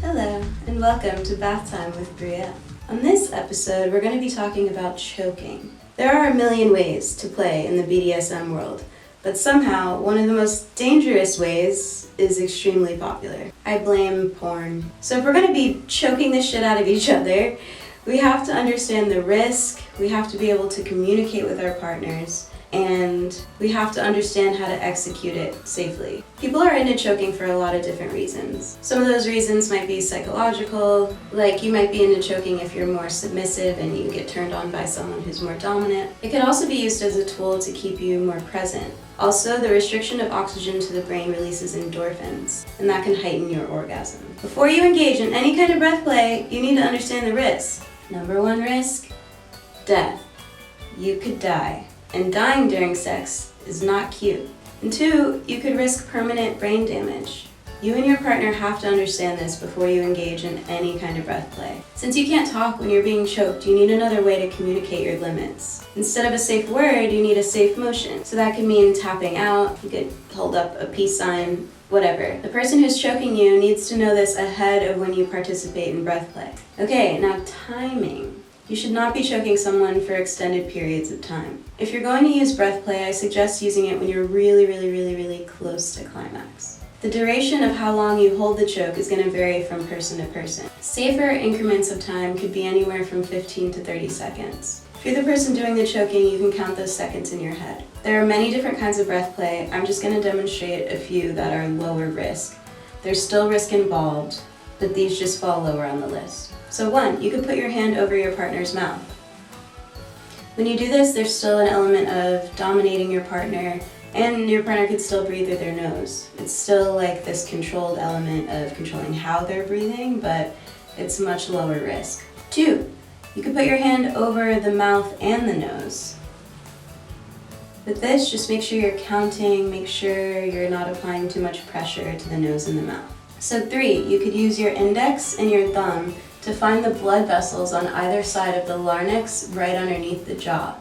Hello, and welcome to Bath Time with Brielle. On this episode, we're going to be talking about choking. There are a million ways to play in the BDSM world, but somehow one of the most dangerous ways is extremely popular. I blame porn. So if we're going to be choking the shit out of each other, we have to understand the risk, we have to be able to communicate with our partners, and we have to understand how to execute it safely. People are into choking for a lot of different reasons. Some of those reasons might be psychological, like you might be into choking if you're more submissive and you get turned on by someone who's more dominant. It can also be used as a tool to keep you more present. Also, the restriction of oxygen to the brain releases endorphins, and that can heighten your orgasm. Before you engage in any kind of breath play, you need to understand the risks. Number one risk, death. You could die. And dying during sex is not cute. And two, you could risk permanent brain damage. You and your partner have to understand this before you engage in any kind of breath play. Since you can't talk when you're being choked, you need another way to communicate your limits. Instead of a safe word, you need a safe motion. So that could mean tapping out, you could hold up a peace sign, whatever. The person who's choking you needs to know this ahead of when you participate in breath play. Okay, now timing. You should not be choking someone for extended periods of time. If you're going to use breath play, I suggest using it when you're really close to climax. The duration of how long you hold the choke is going to vary from person to person. Safer increments of time could be anywhere from 15 to 30 seconds. If you're the person doing the choking, you can count those seconds in your head. There are many different kinds of breath play. I'm just going to demonstrate a few that are lower risk. There's still risk involved, but these just fall lower on the list. So 1, you could put your hand over your partner's mouth. When you do this, there's still an element of dominating your partner, and your partner could still breathe through their nose. It's still like this controlled element of controlling how they're breathing, but it's much lower risk. 2, you could put your hand over the mouth and the nose. With this, just make sure you're counting, make sure you're not applying too much pressure to the nose and the mouth. So 3, you could use your index and your thumb to find the blood vessels on either side of the larynx right underneath the jaw.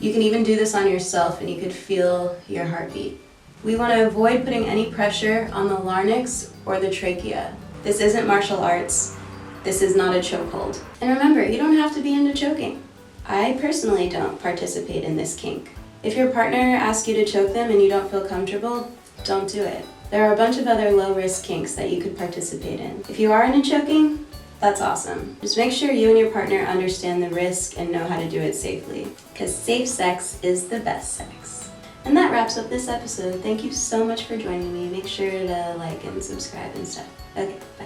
You can even do this on yourself and you could feel your heartbeat. We want to avoid putting any pressure on the larynx or the trachea. This isn't martial arts. This is not a chokehold. And remember, you don't have to be into choking. I personally don't participate in this kink. If your partner asks you to choke them and you don't feel comfortable, don't do it. There are a bunch of other low-risk kinks that you could participate in. If you are into choking, that's awesome. Just make sure you and your partner understand the risk and know how to do it safely, because safe sex is the best sex. And that wraps up this episode. Thank you so much for joining me. Make sure to like and subscribe and stuff. Okay, bye.